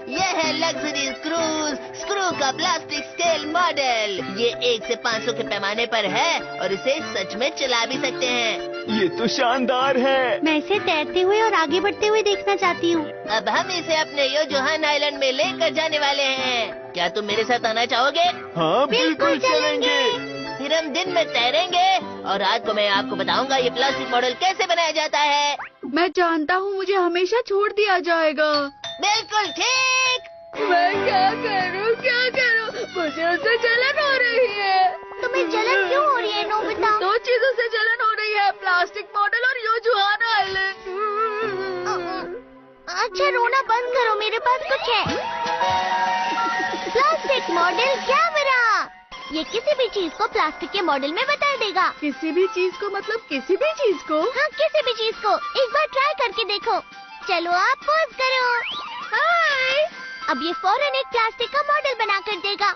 ये है luxury screw का प्लास्टिक स्केल मॉडल। ये 1 से 500 के पैमाने पर है और इसे सच में चला भी सकते हैं। ये तो शानदार है। मैं इसे तैरते हुए और आगे बढ़ते हुए देखना चाहती हूँ। अब हम इसे अपने योजोहान आइलैंड में लेकर जाने वाले हैं। क्या तुम मेरे साथ आना चाहोगे? हाँ, बिल्कुल चलेंगे। फिर हम दिन में तैरेंगे और रात को मैं आपको बताऊंगा ये प्लास्टिक मॉडल कैसे बनाया जाता है। मैं जानता हूँ मुझे हमेशा छोड़ दिया जाएगा। बिल्कुल ठीक। मैं क्या करूँ? मुझे उससे जलन हो रही है। तुम्हें जलन क्यों हो रही है नोबिता? 2 चीजों से जलन हो रही है, प्लास्टिक मॉडल और योजोहान आइलैंड। अच्छा रोना बंद करो, मेरे पास कुछ है। Plastic model camera. ये किसी भी चीज को प्लास्टिक के मॉडल में बता देगा। किसी भी चीज को मतलब किसी भी चीज को? हाँ, किसी भी चीज को। एक बार ट्राई करके देखो। चलो आप पोज करो। हाय। अब ये फौरन एक प्लास्टिक का मॉडल बना कर देगा।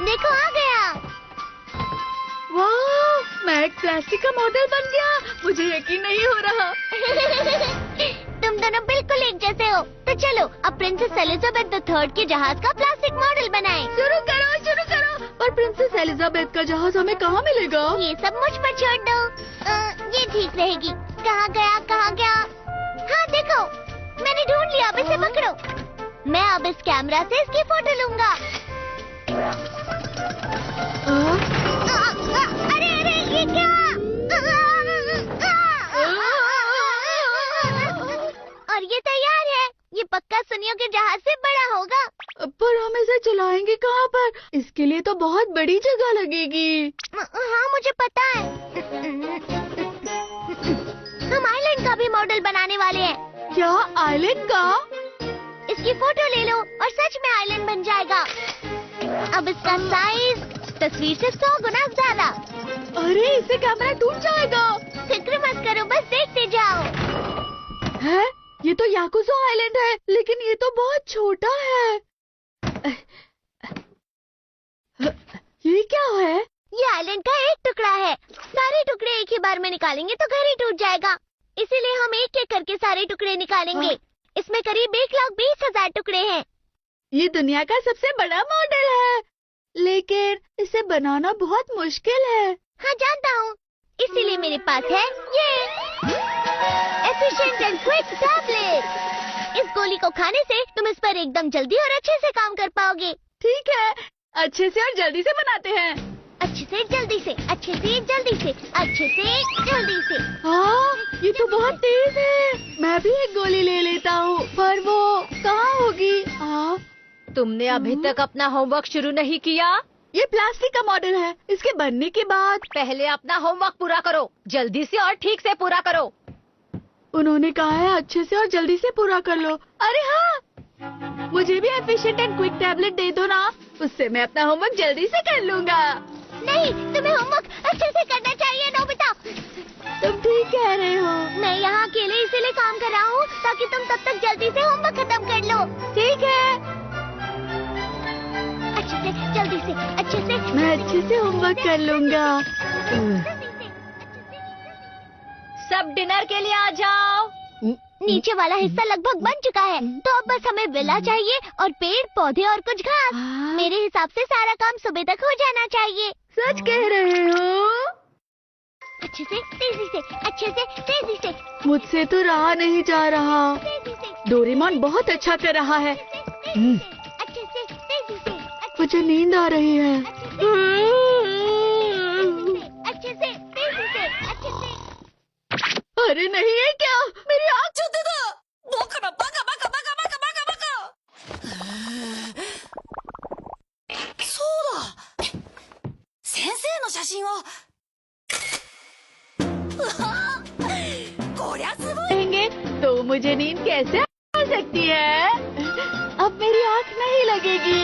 देखो आ गया। वाह, मैं एक प्लास्टिक का मॉडल बन गया। मुझे यकीन नहीं हो रहा। तुम दोनों बिल्कुल एक जैसे हो। तो चलो अब प्रिंसेस एलिजाबेथ III के जहाज का प्लास्टिक मॉडल बनाएं। शुरू करो। पर प्रिंसेस एलिजाबेथ का जहाज हमें कहाँ मिलेगा? ये सब मुझ पर छोड़ दो। ये ठीक रहेगी। कहाँ गया? हाँ देखो, मैंने ढूंढ लिया। अब इसे पकड़ो। मैं अब इस कैमरा से इसकी फोटो लूंगा। अरे ये क्या? और ये तैयार है। ये पक्का सुनियो के जहाज से बड़ा होगा। पर हम इसे चलाएंगे कहाँ पर? इसके लिए तो बहुत बड़ी जगह लगेगी। हाँ मुझे पता है। हम आइलैंड का भी मॉडल बनाने वाले हैं। क्या आइलैंड का? इसकी फोटो ले लो और सच में आइलैंड बन जाएगा। अब इसका साइज तस्वीर से 100 गुना ज्यादा। अरे इससे कैमरा टूट जाएगा। फिक्र मत करो, बस देखते जाओ। है? ये तो याकुज़ो आइलैंड है, लेकिन ये तो बहुत छोटा है। ये क्या है? ये आइलैंड का एक टुकड़ा है। सारे टुकड़े एक ही बार में निकालेंगे तो घर ही टूट जाएगा। इसीलिए हम एक एक करके सारे टुकड़े निकालेंगे। इसमें करीब 1,20,000 टुकड़े हैं। ये दुनिया का सबसे बड़ा मॉडल है, लेकिन इसे बनाना बहुत मुश्किल है। हाँ जानता हूँ, इसीलिए मेरे पास है ये एफिशिएंट एंड क्विक टैबलेट। इस गोली को खाने से तुम इस पर एकदम जल्दी और अच्छे से काम कर पाओगे। ठीक है, अच्छे से और जल्दी से बनाते हैं। अच्छे से जल्दी से, अच्छे से जल्दी से, अच्छे से जल्दी से। हाँ, ये तो बहुत तेज है। मैं भी एक गोली ले लेता हूँ, पर वो कहाँ होगी? तुमने अभी तक अपना होमवर्क शुरू नहीं किया? ये प्लास्टिक का मॉडल है। इसके बनने के बाद पहले अपना होमवर्क पूरा करो, जल्दी से और ठीक से पूरा करो। उन्होंने कहा है अच्छे से और जल्दी से पूरा कर लो। अरे हाँ, मुझे भी एफिशिएंट एंड क्विक टैबलेट दे दो ना, उससे मैं अपना होमवर्क जल्दी से कर लूँगा। नहीं, तुम्हें होमवर्क अच्छे से करना चाहिए नोबिता। तुम ठीक कह रहे हो। मैं यहाँ अकेले इसीलिए काम कर रहा हूँ ताकि तुम तब तक जल्दी से होमवर्क खत्म कर लो। ठीक है, अच्छे से, जल्दी से, अच्छे से। मैं अच्छे से होमवर्क कर लूँगा। सब डिनर के लिए आ जाओ। नीचे वाला हिस्सा लगभग बन चुका है, तो अब बस हमें विला चाहिए और पेड़ पौधे और कुछ घास। मेरे हिसाब से सारा काम सुबह तक हो जाना चाहिए। सच कह रहे हो? अच्छे से, तेजी से, अच्छे से, तेजी से। मुझसे तो रहा नहीं जा रहा। तेजी से, डोरेमोन बहुत अच्छा कर रहा है। अच्छे से, तेजी से। मुझे नींद आ रही है। अच्छे से, तेजी से, अच्छे से। अरे नहीं, है क्या? मेरी आँख कहेंगे तो मुझे नींद कैसे आ सकती है? अब मेरी आँख नहीं लगेगी।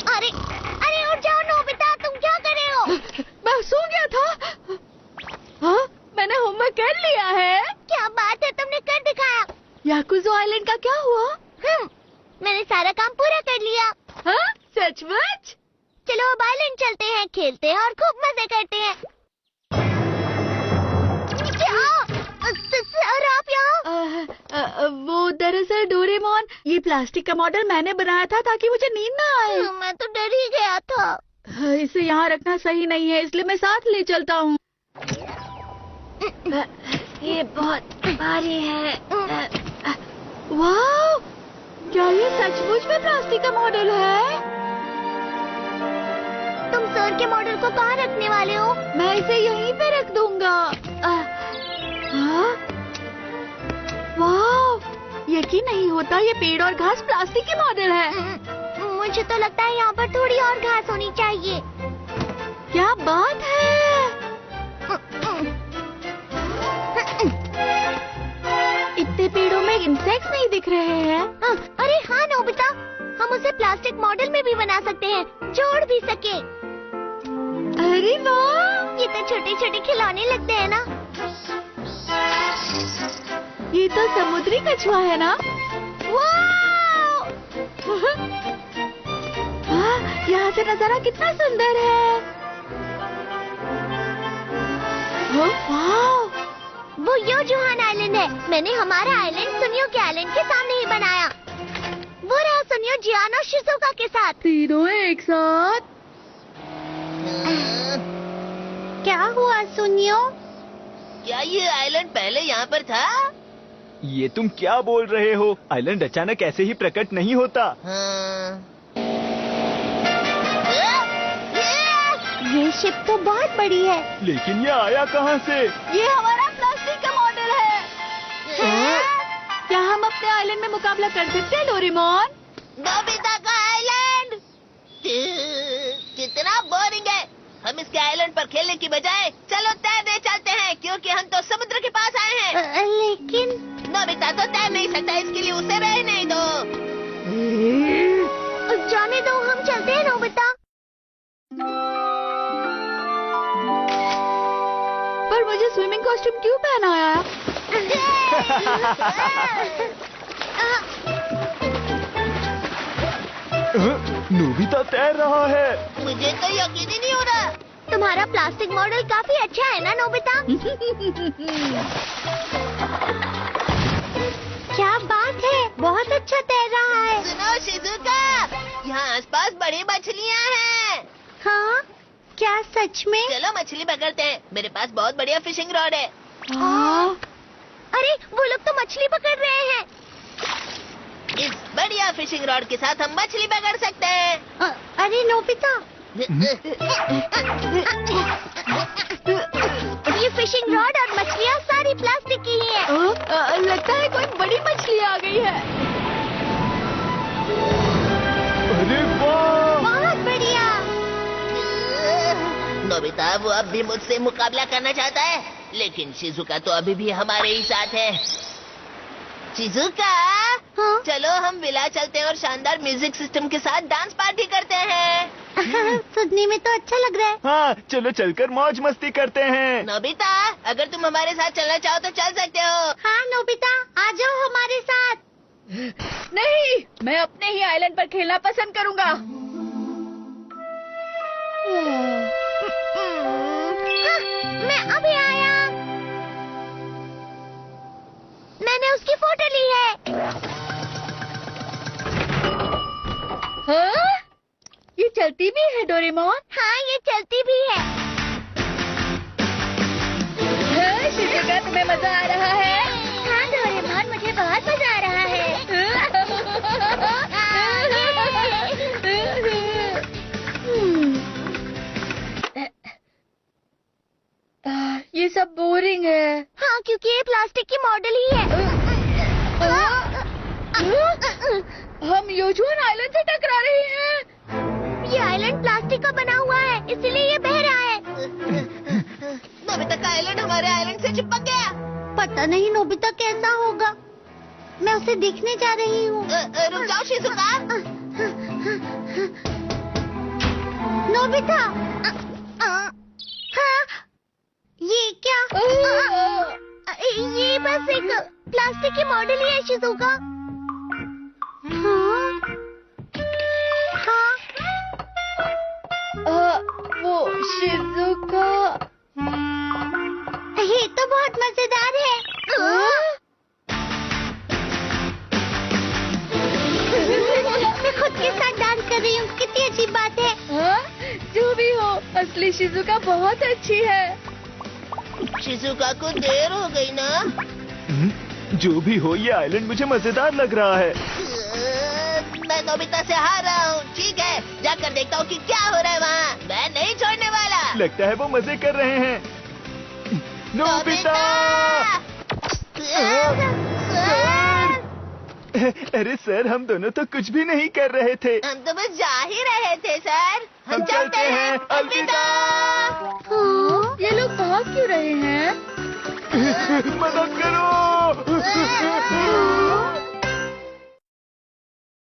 अरे अरे उठ जाओ नोबिता, तुम क्या कर रहे हो? मैं सो गया था। हाँ, मैंने होमवर्क कर लिया है। क्या बात है, तुमने कर दिखाया। याकुज़ो आइलैंड का क्या हुआ? मैंने अपना काम पूरा कर लिया। हाँ सचमुच? चलो अब आइलैंड चलते हैं, खेलते हैं और खूब मजे करते हैं। सर आप यहाँ? वो दरअसल डोरेमोन, ये प्लास्टिक का मॉडल मैंने बनाया था ताकि मुझे नींद ना आए। मैं तो डर ही गया था। इसे यहाँ रखना सही नहीं है, इसलिए मैं साथ ले चलता हूँ। ये बहुत भारी है। वाह, क्या ये सचमुच में प्लास्टिक का मॉडल है? तुम सर के मॉडल को कहाँ रखने वाले हो? मैं इसे यहीं पे रख दूंगा। वाह, यकीन नहीं होता ये पेड़ और घास प्लास्टिक के मॉडल है। मुझे तो लगता है यहाँ पर थोड़ी और घास होनी चाहिए। क्या बात है? इतने पेड़ों में इंसेक्ट्स नहीं दिख रहे हैं। अरे हाँ नोबिता, हम उसे प्लास्टिक मॉडल में भी बना सकते हैं, जोड़ भी सके। अरे वाह, ये तो छोटे छोटे खिलौने लगते हैं ना। ये तो समुद्री कछुआ है ना? वाह! यहाँ से नजारा कितना सुंदर है। वाह, वो योजुहान आइलैंड है। मैंने हमारा आइलैंड सुनियो के आइलैंड के सामने ही बनाया। वो रहा सुनियो, जियान और शिजुका के साथ। तीनों एक साथ। क्या हुआ सुनियो? क्या ये आइलैंड पहले यहाँ पर था? ये तुम क्या बोल रहे हो? आइलैंड अचानक ऐसे ही प्रकट नहीं होता। हाँ। ये शिप तो बहुत बड़ी है। लेकिन ये आया कहाँ से? ये हमारा प्लास्टिक का मॉडल है। क्या हम अपने आइलैंड में मुकाबला कर सकते हैं डोरेमोन? नोबिता का आइलैंड कितना बोरिंग है। हम इसके आइलैंड पर खेलने की बजाय चलो तैरने चलते हैं, क्योंकि हम तो समुद्र के पास आए हैं। लेकिन नोबिता तो तैर नहीं सकता, इसके लिए उसे रहने दो। जाने दो, हम चलते हैं नोबिता। पर मुझे स्विमिंग कॉस्ट्यूम क्यों पहनाया? नोबिता तैर रहा है। मुझे तो यकीन ही नहीं हो रहा। तुम्हारा प्लास्टिक मॉडल काफी अच्छा है ना नोबिता? क्या बात है, बहुत अच्छा तैर रहा है। सुनो शिजुका, यहाँ आसपास बड़ी मछलियाँ हैं। हाँ, क्या सच में? चलो मछली पकड़ते हैं, मेरे पास बहुत बढ़िया फिशिंग रॉड है। अरे वो लोग तो मछली पकड़ रहे हैं। इस बढ़िया फिशिंग रॉड के साथ हम मछली पकड़ सकते हैं। अरे नोबिता, ये फिशिंग रॉड और मछलियाँ सारी प्लास्टिक की ही है। लगता है कोई बड़ी मछली आ गई है। अरे वाह! बहुत बढ़िया। नोबिता वो अब भी मुझसे मुकाबला करना चाहता है, लेकिन शिजुका तो अभी भी हमारे ही साथ है। शिजुका, हाँ? चलो हम विला चलते हैं और शानदार म्यूजिक सिस्टम के साथ डांस पार्टी करते हैं। सुनने में तो अच्छा लग रहा है। हाँ, चलो चलकर मौज मस्ती करते हैं। नोबिता, अगर तुम हमारे साथ चलना चाहो तो चल सकते हो। हाँ नोबिता, आ जाओ हमारे साथ। नहीं, मैं अपने ही आइलैंड पर खेलना पसंद करूंगा। मैं अभी आया। मैंने उसकी फोटो ली है। हाँ? ये चलती भी है डोरेमोन? हाँ, ये चलती भी है। हाँ, शिजुका, तुम्हें मजा आ रहा है? हाँ डोरेमोन, मुझे बहुत मजा आ रहा है। ये सब बोरिंग है। हाँ, क्योंकि ये प्लास्टिक की मॉडल ही है। हम योजुहान आइलैंड से टकरा रहे हैं। ये आइलैंड प्लास्टिक का बना हुआ है, इसलिए ये बह रहा है। नोबिता का आइलैंड हमारे आइलैंड से चिपक गया। पता नहीं नोबिता कैसा होगा। मैं उसे देखने जा रही हूँ। रुक जाओ शिजुका। नोबिता, हाँ, ये क्या? ये बस एक प्लास्टिक की मॉडल ही है शिजुका। हाँ, शिजुका। ये तो बहुत मजेदार है। मैं खुद के साथ डांस कर रही हूँ, कितनी अच्छी बात है। हाँ? जो भी हो, असली शिजुका बहुत अच्छी है। शिजुका को देर हो गई ना। जो भी हो, ये आइलैंड मुझे मजेदार लग रहा है। मैं नोबिता से हार रहा हूँ। ठीक है, जाकर देखता हूँ कि क्या हो रहा है वहाँ। मैं नहीं छोड़ने वाला। लगता है वो मजे कर रहे हैं। नोबिता! अरे सर, हम दोनों तो कुछ भी नहीं कर रहे थे। हम तो बस जा ही रहे थे सर। हम चलते हैं। अलविदा। ये लोग भाग क्यों रहे हैं? मदद करो।